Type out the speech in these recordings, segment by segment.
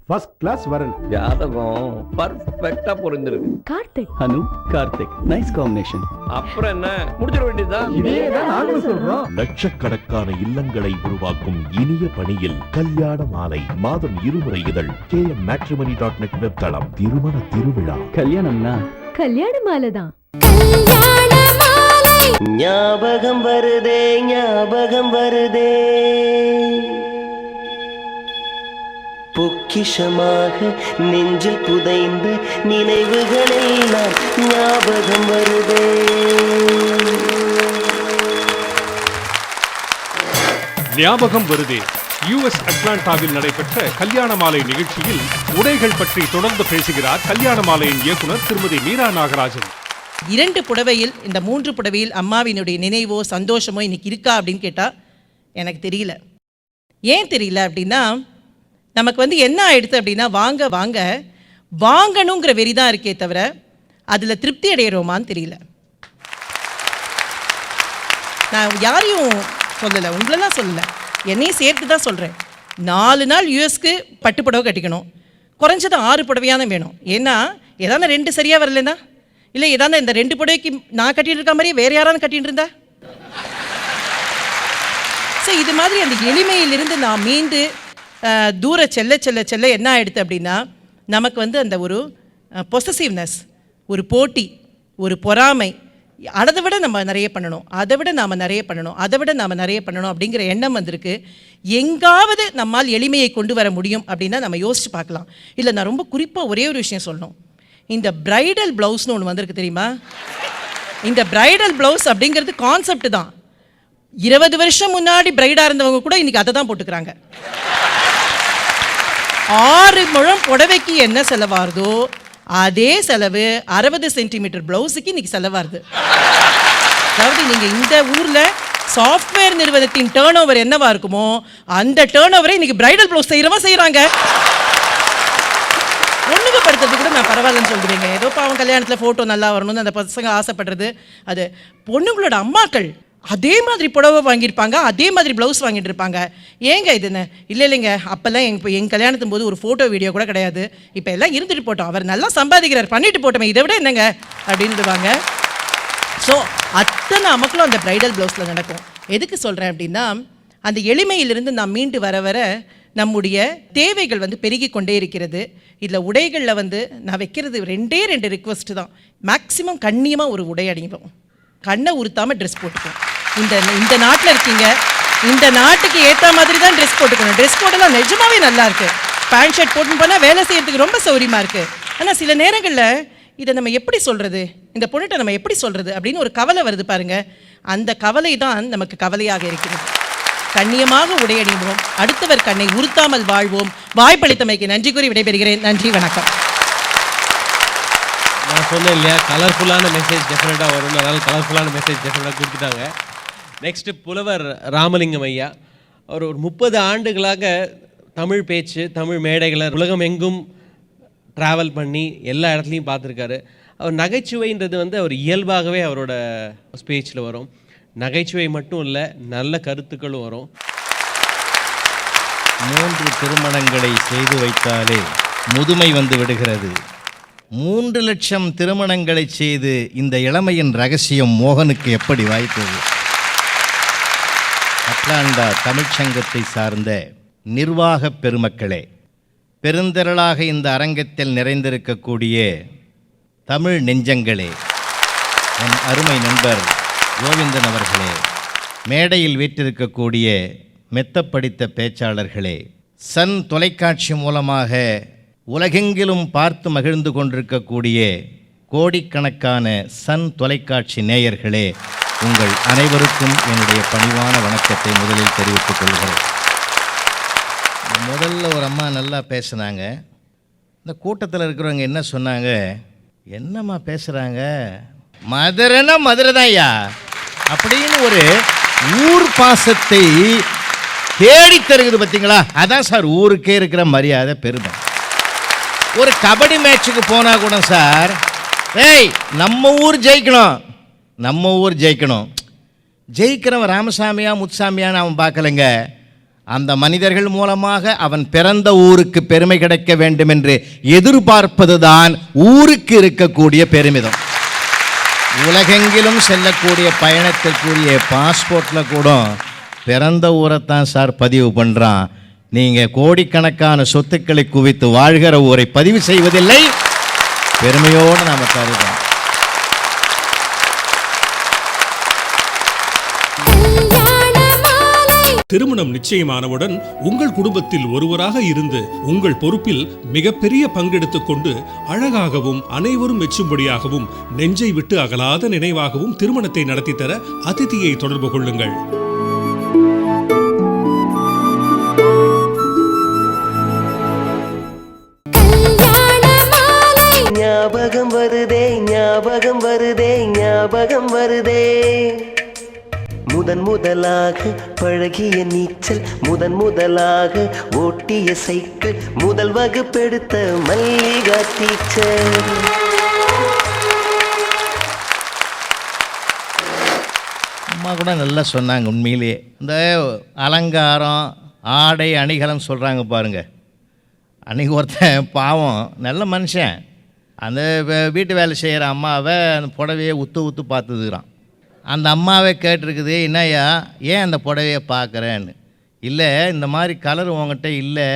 First class வரன். ஜாதகம் பர்ஃபெக்ட்டா பொருந்திருக்கு. கார்த்திக் அனு Karthik nice combination. அப்புறம் என்ன, முடிச்சிட வேண்டியதுதான். இதேதான் நாங்களும் சொல்றோம். லட்சக்கணக்கான இல்லங்களை உருவாக்கும் இனிய பணியில் கல்யாண மாலை மாதம் 2 முறை இதழ் kmmatrimony.net வெப்தளம். திருமண திருவிழா கல்யாணம்னா கல்யாண மாலை தான். ஞாபகம் வருதே ஞாபகம் வருதே, பொக்கிஷமாக நெஞ்சில் புதைந்த நினைவுகளெல்லாம் ஞாபகம் வருதே. ஞாபகம் வருதே US அட்லாண்டாவில் நடைபெற்ற கல்யாண மாலை நிகழ்ச்சியில் உடைகள் பற்றி தொடர்ந்து பேசுகிறார் கல்யாண மாலையின் இயக்குனர் திருமதி மீரா நாகராஜன். 2 புடவையில் இந்த 3 புடவையில் அம்மாவினுடைய நினைவோ சந்தோஷமோ இன்னைக்கு இருக்கா அப்படின்னு கேட்டால் எனக்கு தெரியல. ஏன் தெரியல அப்படின்னா, நமக்கு என்ன ஆயிடுது அப்படின்னா, வாங்க வாங்க வாங்கணுங்கிற வெறி தான் இருக்கே தவிர அதில் திருப்தி அடையிறோமான்னு தெரியல. நான் யாரையும் சொல்லலை, உங்களெல்லாம் சொல்லலை, என்னையும் சேர்த்து தான் சொல்கிறேன். 4 நாள் யூஎஸ்க்கு பட்டு புடவை கட்டிக்கணும், குறைஞ்சது 6 புடவையான வேணும். ஏன்னா ஏதாவது 2 சரியாக வரலன்னா, இல்லை ஏதாவது இந்த 2 புடவைக்கு நான் கட்டிட்டு இருக்க மாதிரியே வேறு யாராவது கட்டிட்டு இருந்தா. ஸோ இது மாதிரி அந்த எளிமையிலிருந்து நான் மீண்டு தூர செல்ல செல்ல செல்ல என்ன ஆகிடுது அப்படின்னா, நமக்கு அந்த ஒரு பொசசிவ்னஸ், ஒரு போட்டி, ஒரு பொறாமை, அதை விட நம்ம நிறைய பண்ணணும், அதை விட நாம் நிறைய பண்ணணும், அதை விட நாம் நிறைய பண்ணணும் அப்படிங்கிற எண்ணம் வந்திருக்கு. எங்காவது நம்மால் எளிமையை கொண்டு வர முடியும் அப்படின்னா நம்ம யோசிச்சு பார்க்கலாம். இல்லை, நான் ரொம்ப குறிப்பாக ஒரே ஒரு விஷயம் சொல்லணும். இந்த பிரைடல் ப்ளவுஸ்னு ஒன்று வந்திருக்கு தெரியுமா? இந்த பிரைடல் ப்ளவுஸ் அப்படிங்கிறது கான்செப்ட் தான். 20 வருஷம் முன்னாடி பிரைடாக இருந்தவங்க கூட இன்றைக்கி அதை தான் போட்டுக்கிறாங்க. 6 முழம் புடவைக்கு என்ன செலவாகுதோ அதே செலவு 60 சென்டிமீட்டர் ப்ளவுஸுக்கு இன்றைக்கி செலவாகுது. அதாவது நீங்கள் இந்த ஊரில் சாஃப்ட்வேர் நிறுவனத்தின் டேர்ன் ஓவர் என்னவா இருக்குமோ அந்த டேர்ன் ஓவரை இன்றைக்கி பிரைடல் ப்ளவுஸ் செய்கிறாங்க. ஒழுங்குபடுத்துறது கூட நான் பரவாயில்லன்னு சொல்லுவேங்க. ஏதோ பாவம் கல்யாணத்தில் ஃபோட்டோ நல்லா வரணும்னு அந்த பசங்க ஆசைப்படுறது. அது பொண்ணுங்களோட அம்மாக்கள் அதே மாதிரி புடவை வாங்கியிருப்பாங்க, அதே மாதிரி ப்ளவுஸ் வாங்கிட்டு இருப்பாங்க. ஏங்க இதுன்னு? இல்லைங்க, அப்போல்லாம் எங்கள் கல்யாணத்தும் போது ஒரு ஃபோட்டோ வீடியோ கூட கிடையாது, இப்போ எல்லாம் இருந்துட்டு போட்டோம், அவர் நல்லா சம்பாதிக்கிறார் பண்ணிட்டு போட்டோமே, இதை விட என்னங்க அப்படின்ட்டுவாங்க. ஸோ அத்தனை அமக்களும் அந்த பிரைடல் ப்ளவுஸில் நடக்கும். எதுக்கு சொல்கிறேன் அப்படின்னா, அந்த எளிமையிலிருந்து நாம் மீண்டு வர வர நம்முடைய தேவைகள் பெருகி கொண்டே இருக்கிறது. இதில் உடைகளில் நான் வைக்கிறது 2 ரிக்வெஸ்ட்டு தான். மேக்ஸிமம் கண்ணியமாக ஒரு உடை அணிவோம், கண்ணை உறுத்தாமல் ட்ரெஸ் போட்டுக்கணும். இந்த நாட்டில் இருக்கீங்க, இந்த நாட்டுக்கு ஏற்ற மாதிரி தான் ட்ரெஸ் போட்டுக்கணும். ட்ரெஸ் கோடெல்லாம் நிஜமாவே நல்லா இருக்குது. பேண்ட் ஷர்ட் போட்டுன்னு போனால் வேலை செய்யறதுக்கு ரொம்ப சௌரியமாக இருக்குது. ஆனால் சில நேரங்களில் இதை நம்ம எப்படி சொல்கிறது, இந்த பொண்ணுகிட்ட நம்ம எப்படி சொல்கிறது அப்படின்னு ஒரு கவலை வருது பாருங்கள். அந்த கவலை தான் நமக்கு கவலையாக இருக்கிறது. கண்ணியமாக உடையணிவோம், அடுத்தவர் கண்ணை உறுத்தாமல் வாழ்வோம். வாய்ப்பளித்தமைக்கு நன்றி கூறி விடைபெறுகிறேன். நன்றி, வணக்கம். நான் சொன்னேன் இல்லையா, கலர்ஃபுல்லான மெசேஜ் டெஃபினட்டாக வரும். அதனால் கலர்ஃபுல்லான மெசேஜ் டெஃபினட்டாக கொடுத்துட்டாங்க. நெக்ஸ்ட்டு புலவர் ராமலிங்கம் ஐயா. அவர் ஒரு 30 ஆண்டுகளாக தமிழ் பேச்சு, தமிழ் மேடைகளை உலகம் எங்கும் ட்ராவல் பண்ணி எல்லா இடத்துலையும் பார்த்துருக்காரு. அவர் நகைச்சுவைன்றது அவர் இயல்பாகவே அவரோட ஸ்பீச்சில் வரும். நகைச்சுவை மட்டும் இல்லை, நல்ல கருத்துக்களும் வரும். 3 திருமணங்களை செய்து வைத்தாலே முதுமை வந்து விடுகிறது. 3 லட்சம் திருமணங்களை செய்து இந்த இளமையின் ரகசியம் மோகனுக்கு எப்படி வாய்த்தது? அட்லாண்டா தமிழ்ச்சங்கத்தை சார்ந்த நிர்வாக பெருமக்களே, பெருந்திரளாக இந்த அரங்கத்தில் நிறைந்திருக்கக்கூடிய தமிழ் நெஞ்சங்களே, என் அருமை நண்பர் கோவிந்தன் அவர்களே, மேடையில் வீற்றிருக்கக்கூடிய மெத்தப்படித்த பேச்சாளர்களே, சன் தொலைக்காட்சி மூலமாக உலகெங்கிலும் பார்த்து மகிழ்ந்து கொண்டிருக்கக்கூடிய கோடிக்கணக்கான சன் தொலைக்காட்சி நேயர்களே, உங்கள் அனைவருக்கும் என்னுடைய பணிவான வணக்கத்தை முதலில் தெரிவித்துக் கொள்கிறேன். முதல்ல ஒரு அம்மா நல்லா பேசுனாங்க. இந்த கூட்டத்தில் இருக்கிறவங்க என்ன சொன்னாங்க, என்னம்மா பேசுகிறாங்க, மதுரைன்னா மதுரை தான் ஐயா அப்படின்னு ஒரு ஊர் பாசத்தை தேடி தருகிறது பார்த்தீங்களா? அதான் சார் ஊருக்கே இருக்கிற மரியாதை, பெருமை. ஒரு கபடி மேட்சுக்கு போனால் கூட சார், ஏய் நம்ம ஊர் ஜெயிக்கணும், நம்ம ஊர் ஜெயிக்கணும், ஜெயிக்கிறவன் ராமசாமியா முத்துசாமியான்னு அவன் பார்க்கலைங்க, அந்த மனிதர்கள் மூலமாக அவன் பிறந்த ஊருக்கு பெருமை கிடைக்க வேண்டும் என்று எதிர்பார்ப்பதுதான் ஊருக்கு இருக்கக்கூடிய பெருமிதம். உலகெங்கிலும் செல்லக்கூடிய பயணத்திற்குரிய பாஸ்போர்ட்டில் கூட பிறந்த ஊரைத்தான் சார் பதிவு பண்ணுறான். நீங்கள் கோடிக்கணக்கான சொத்துக்களை குவித்து வாழ்கிற ஊரை பதிவு செய்வதில்லை. பெருமையோடு நாம் கருதுகிறோம். திருமணம் நிச்சயமானவுடன் உங்கள் குடும்பத்தில் ஒருவராக இருந்து உங்கள் பொறுப்பில் மிகப்பெரிய பங்கெடுத்துக் கொண்டு அழகாகவும் அனைவரும் மெச்சும்படியாகவும் நெஞ்சை விட்டு அகலாத நினைவாகவும் திருமணத்தை நடத்தி தர அதிதியை தொடர்பு கொள்ளுங்கள். ஞாபகம் வருதே ஞாபகம் வருதே ஞாபகம் வருதே, முதலாக பழகிய நீச்சல், முதலாக ஓட்டிய சைக்கிள், முதல் வகுப்பெடுத்த மல்லிகா டீச்சர். அம்மா கூட நல்லா சொன்னாங்க. உண்மையிலேயே இந்த அலங்காரம் ஆடை அணிகலம் சொல்கிறாங்க பாருங்க. அன்றைக்கி ஒருத்தன் பாவம் நல்ல மனுஷன் அந்த வீட்டு வேலை செய்கிற அம்மாவை அந்த புடவையை உத்து பார்த்துக்கிறான். அந்த அம்மாவே கேட்டிருக்குது, என்னய்யா ஏன் அந்த புடவையை பார்க்குறேன்னு. இல்லை இந்த மாதிரி கலர் உங்ககிட்ட இல்லை,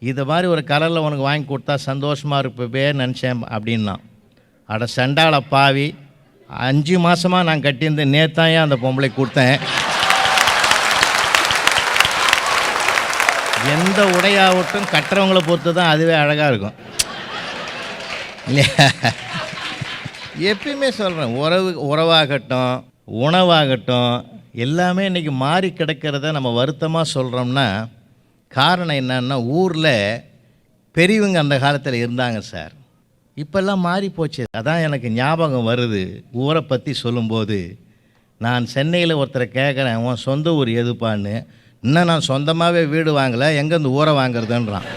இதை மாதிரி ஒரு கலரில் உனக்கு வாங்கி கொடுத்தா சந்தோஷமாக இருப்பே நினச்சேன் அப்படின்னா. அட சண்டாள பாவி, 5 மாதமாக நான் கட்டியிருந்த நேத்தாயே அந்த பொம்பளை கொடுத்தேன். எந்த உடையாகட்டும் கட்டுறவங்களை பொறுத்து தான் அதுவே அழகாக இருக்கும் இல்லையா? எப்பயுமே சொல்கிறேன், உறவாகட்டும் உணவாகட்டும் எல்லாமே இன்றைக்கி மாறி கிடக்கிறத நம்ம வருத்தமாக சொல்கிறோம்னா காரணம் என்னன்னா, ஊரில் பெரியவங்க அந்த காலத்தில் இருந்தாங்க சார். இப்போல்லாம் மாறி போச்சு. அதான் எனக்கு ஞாபகம் வருது ஊரை பற்றி சொல்லும்போது. நான் சென்னையில் ஒருத்தரை கேட்குறேன், உன் சொந்த ஊர் எதுப்பான்னு. இன்னும் நான் சொந்தமாகவே வீடு வாங்கலை, எங்கே இந்த ஊரை வாங்குறதுன்றான்.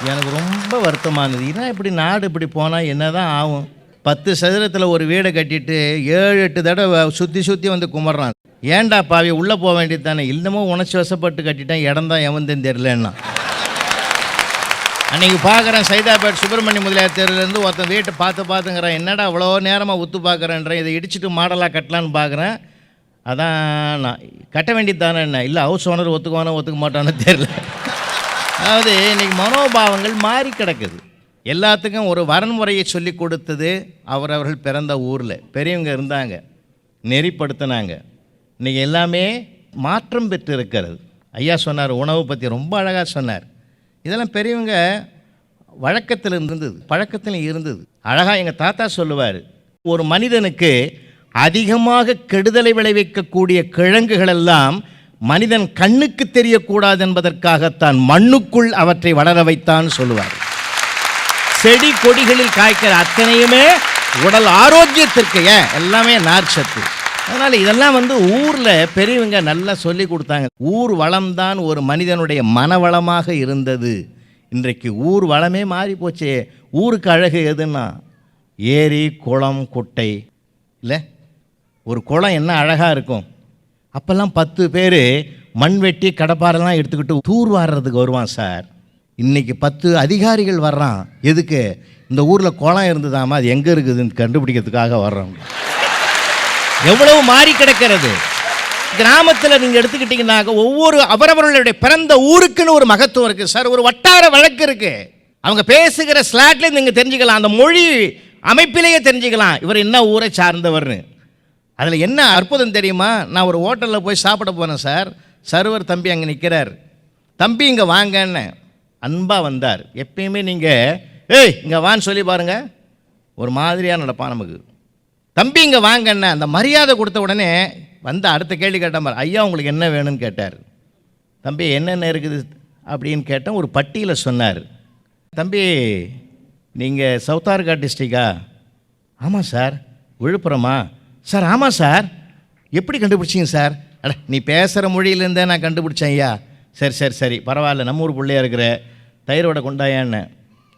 எனக்கு ரொம்ப வருத்தமானது. ஏன்னா இப்படி நாடு இப்படி போனால் என்ன தான் ஆகும்? 10 சதுரத்தில் ஒரு வீடை கட்டிட்டு 7-8 தடவை சுற்றி வந்து கும்பிட்றான். ஏன்டா பாவி உள்ளே போக வேண்டியது தானே? இன்னமும் உணர்ச்சி வசப்பட்டு கட்டிட்டேன், இடம் தான் எவந்தேன்னு தெரிலன்னா. அன்றைக்கி பார்க்குறேன் சைதாபேட் சுப்பிரமணிய முதலியார் தெருலேருந்து ஒருத்தன் வீட்டை பார்த்துங்கிறான். என்னடா அவ்வளோ நேரமாக உத்து பார்க்குறேன்றேன், இதை இடிச்சிட்டு மாடலாக கட்டலான்னு பார்க்குறேன். அதான் நான் கட்ட வேண்டியது தானே என்ன? இல்லை ஹவுஸ் ஓனர் ஒத்துக்க மாட்டான்னு தெரில. அதாவது இன்றைக்கி மனோபாவங்கள் மாறி கிடக்குது. எல்லாத்துக்கும் ஒரு வரன்முறையை சொல்லி கொடுத்தது அவர்கள் பிறந்த ஊரில் பெரியவங்க இருந்தாங்க, நெறிப்படுத்தினாங்க. இன்றைக்கி எல்லாமே மாற்றம் பெற்று இருக்கிறது. ஐயா சொன்னார், உணவு பற்றி ரொம்ப அழகாக சொன்னார். இதெல்லாம் பெரியவங்க வழக்கத்தில் இருந்தது, பழக்கத்தில் இருந்தது. அழகாக எங்கள் தாத்தா சொல்லுவார், ஒரு மனிதனுக்கு அதிகமாக கெடுதலை விளைவிக்கக்கூடிய கிழங்குகளெல்லாம் மனிதன் கண்ணுக்கு தெரியக்கூடாது என்பதற்காகத்தான் மண்ணுக்குள் அவற்றை வளர வைத்தான்னு சொல்லுவார். செடி கொடிகளில் காய்க்கிற அத்தனையுமே உடல் ஆரோக்கியத்திற்கு எல்லாமே நார்ச்சத்து. அதனால் இதெல்லாம் ஊரில் பெரியவங்க நல்லா சொல்லி கொடுத்தாங்க. ஊர் வளம்தான் ஒரு மனிதனுடைய மனவளமாக இருந்தது. இன்றைக்கு ஊர் வளமே மாறி போச்சு. ஊருக்கு அழகு எதுன்னா ஏரி குளம் குட்டை இல்லை? ஒரு குளம் என்ன அழகாக இருக்கும். அப்போல்லாம் 10 பேர் மண் வெட்டி கடப்பாரெல்லாம் எடுத்துக்கிட்டு தூர் வாடுறதுக்கு வருவான் சார். இன்றைக்கி 10 அதிகாரிகள் வர்றான். எதுக்கு? இந்த ஊரில் குளம் இருந்ததாமா, அது எங்கே இருக்குதுன்னு கண்டுபிடிக்கிறதுக்காக வர்றோம். எவ்வளவு மாறி கிடக்கிறது. கிராமத்தில் நீங்கள் எடுத்துக்கிட்டிங்கன்னாக்க ஒவ்வொரு அவரவர்களுடைய பிறந்த ஊருக்குன்னு ஒரு மகத்துவம் இருக்குது சார். ஒரு வட்டார வழக்கு இருக்குது. அவங்க பேசுகிற ஸ்லாட்லேயே நீங்கள் தெரிஞ்சுக்கலாம், அந்த மொழி அமைப்பிலேயே தெரிஞ்சுக்கலாம் இவர் என்ன ஊரை சார்ந்தவர்னு. அதில் என்ன அற்புதம் தெரியுமா? நான் ஒரு ஹோட்டலில் போய் சாப்பிட போனேன் சார். சர்வர் தம்பி அங்கே நிற்கிறார். தம்பி இங்கே வாங்கன்னு அன்பாக வந்தார். எப்பயுமே நீங்கள் இங்கே வான்னு சொல்லி பாருங்கள், ஒரு மாதிரியாக நடப்பான் நமக்கு. தம்பி இங்கே வாங்கண்ணே அந்த மரியாதை கொடுத்த உடனே வந்து அடுத்த கேள்வி கேட்டான் பாரு, ஐயா உங்களுக்கு என்ன வேணும்னு கேட்டார். தம்பி என்னென்ன இருக்குது அப்படின்னு கேட்டேன். ஒரு பட்டியலில் சொன்னார். தம்பி நீங்கள் சவுத் ஆர்கா டிஸ்ட்ரிக்டா? ஆமாம் சார். விழுப்புரமா சார்? ஆமாம் சார். எப்படி கண்டுபிடிச்சிங்க சார்? அட நீ பேசுகிற மொழியிலேருந்தே நான் கண்டுபிடிச்சேன் ஐயா. சரி சரி சரி பரவாயில்ல, நம்ம ஊர் பிள்ளையா இருக்கிற, தயிரோட கொண்டாயான்னு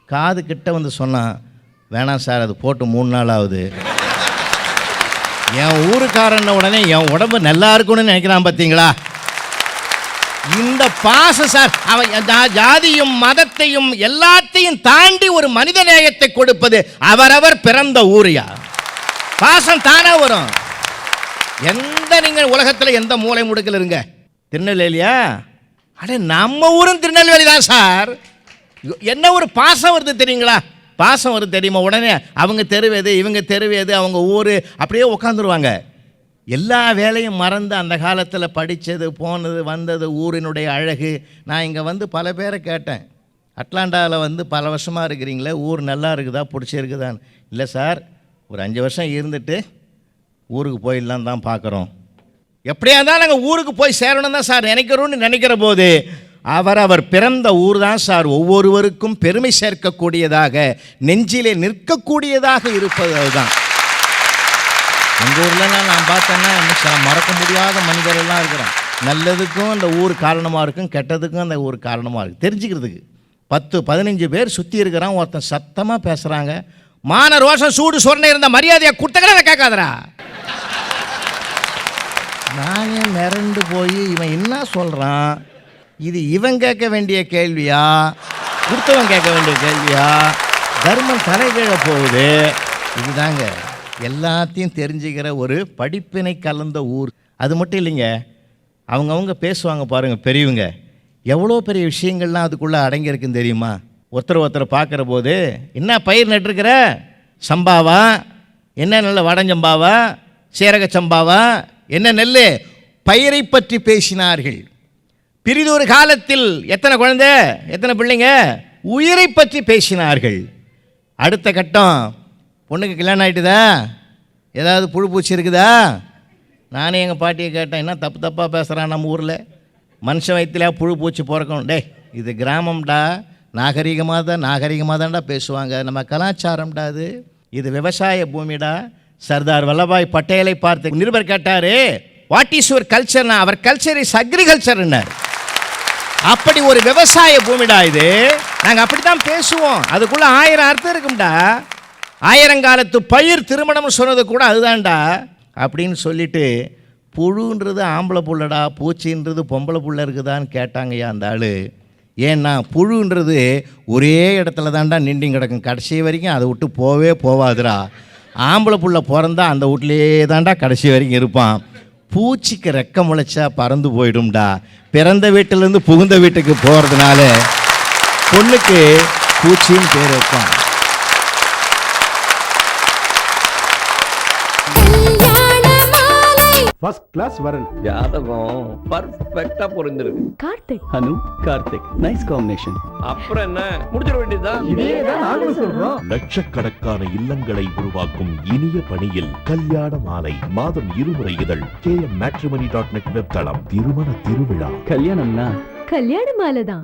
காது கிட்ட வந்து சொன்னான். வேணாம் சார், அது போட்டு 3 நாள் ஆகுது. என் ஊருக்காரன உடனே என் உடம்பு நல்லா இருக்குன்னு நினைக்கிறான் பார்த்தீங்களா? பாசம் சார். அவன் ஜாதியும் மதத்தையும் எல்லாத்தையும் தாண்டி ஒரு மனித நேயத்தை கொடுப்பது அவரவர் பிறந்த ஊரியா. பாசம் தானே வரும். நீங்க உலகத்தில் எந்த மூலை முடுக்கல் இருங்க, திருநெல்வேலியா, அட நம்ம ஊரும் திருநெல்வேலி தான் சார். என்ன ஒரு பாசம் வருது தெரியுங்களா? பாசம் வருது தெரியுமா? உடனே அவங்க தெருவேது, இவங்க தெருவேது, அவங்க ஊர் அப்படியே உட்காந்துருவாங்க. எல்லா வேலையும் மறந்து அந்த காலத்தில் படித்தது, போனது, வந்தது, ஊரினுடைய அழகு. நான் இங்கே வந்து பல பேரை கேட்டேன், அட்லாண்டாவில் வந்து பல வருஷமாக இருக்கிறீங்களே, ஊர் நல்லா இருக்குதா, பிடிச்சிருக்குதான்னு. இல்லை சார், ஒரு 5 வருஷம் இருந்துட்டு ஊருக்கு போயிடலாம் தான் பார்க்குறோம். எப்படியா இருந்தாலும் நாங்கள் ஊருக்கு போய் சேரணும் தான் சார் நினைக்கிறோன்னு நினைக்கிற போது அவர் பிறந்த ஊர் தான் சார் ஒவ்வொருவருக்கும் பெருமை சேர்க்கக்கூடியதாக, நெஞ்சிலே நிற்கக்கூடியதாக இருப்பது. அதுதான் எங்கள் ஊரில் நான் பார்த்தேன்னா மறக்க முடியாத மனிதரெல்லாம் இருக்கிறான். நல்லதுக்கும் அந்த ஊர் காரணமாக இருக்கும், கெட்டதுக்கும் அந்த ஊர் காரணமாக இருக்குது. தெரிஞ்சுக்கிறதுக்கு 10-15 பேர் சுற்றி இருக்கிறான், ஒருத்தன் சத்தமாக பேசுகிறாங்க. மான ரோஷம் சூடு சொரணை இருந்த மரியாதையை கொடுத்தக்கடை கேட்காதரா. நானே மிரண்டு போய் இவன் என்ன சொல்கிறான், இது இவன் கேட்க வேண்டிய கேள்வியா, கொடுத்தவன் கேட்க வேண்டிய கேள்வியா, தர்மம் தலைகீழ போகுது. இதுதாங்க எல்லாத்தையும் தெரிஞ்சுக்கிற ஒரு படிப்பினை கலந்த ஊர். அது மட்டும் இல்லைங்க, அவங்கவுங்க பேசுவாங்க பாருங்கள் பெரியவங்க, எவ்வளோ பெரிய விஷயங்கள்லாம் அதுக்குள்ளே அடங்கியிருக்குன்னு தெரியுமா? ஒருத்தர் பார்க்குற போது, என்ன பயிர் நட்டுருக்கிற, சம்பாவா, என்ன நல்ல வடஞ்சம்பாவா, சீரக சம்பாவா, என்ன நெல், பயிரை பற்றி பேசினார்கள். பிரிதொரு காலத்தில் எத்தனை குழந்தை, எத்தனை பிள்ளைங்க, உயிரை பற்றி பேசினார்கள். அடுத்த கட்டம், பொண்ணுக்கு கல்யாணம் ஆகிட்டுதா, ஏதாவது புழு பூச்சி இருக்குதா. நானே எங்கள் பாட்டியை கேட்டேன், என்ன தப்பாக பேசுகிறான், நம்ம ஊரில் மனுஷன் வயிற்றுல புழு பூச்சி பிறக்கணும். டே இது கிராமம்டா, நாகரிகமாக தான்டா பேசுவாங்க, நம்ம கலாச்சாரம்டா, இது விவசாய பூமிடா. சர்தார் வல்லபாய் பட்டேலை பார்த்து நிருபர் கேட்டார், வாட் இஸ் யுவர் கல்ச்சர்னா, அவர் கல்ச்சர் இஸ் அக்ரிகல்ச்சர்னார். அப்படி ஒரு விவசாய பூமிடா இது, நாங்கள் அப்படி தான் பேசுவோம். அதுக்குள்ளே 1000 அர்த்தம் இருக்கும்டா. ஆயிரங்காலத்து பயிர் திருமணம் சொன்னது கூட அதுதான்டா அப்படின்னு சொல்லிட்டு, புழுன்றது ஆம்பளை புள்ளடா, பூச்சின்றது பொம்பளை புள்ள இருக்குதான்னு கேட்டாங்கய்யா அந்த ஆள். ஏன்னா புழுன்றது ஒரே இடத்துல தான்டா நின்று கிடக்கும், கடைசி வரைக்கும் அதை விட்டு போவாதுடா. ஆம்பளை புள்ள பிறந்தா அந்த வீட்லேயே தான்டா கடைசி வரைக்கும் இருப்பான். பூச்சிக்கு ரெக்க முளைச்சா பறந்து போயிடும்டா. பிறந்த வீட்டிலேருந்து புகுந்த வீட்டுக்கு போகிறதுனால பொண்ணுக்கு பூச்சின்னு பேர் வைப்பான். ஃபர்ஸ்ட் கிளாஸ் வரன். ஜாதகம் பர்ஃபெக்டா பொருந்திருக்கு. கார்த்திக் அனு கார்த்திக் நைஸ் காம்பினேஷன். அப்புறம் என்ன, முடிச்சிட வேண்டியதுதான். இதேதான் நாங்களும் சொல்றோம். லட்சக்கணக்கான இல்லங்களை உருவாக்கும் இனிய பணியில் கல்யாண மாலை மாதம் 2 முறை இதழ் KM Matrimony.net வெப்தளம். திருமண திருவிழா, கல்யாணம்னா கல்யாண மாலை தான்.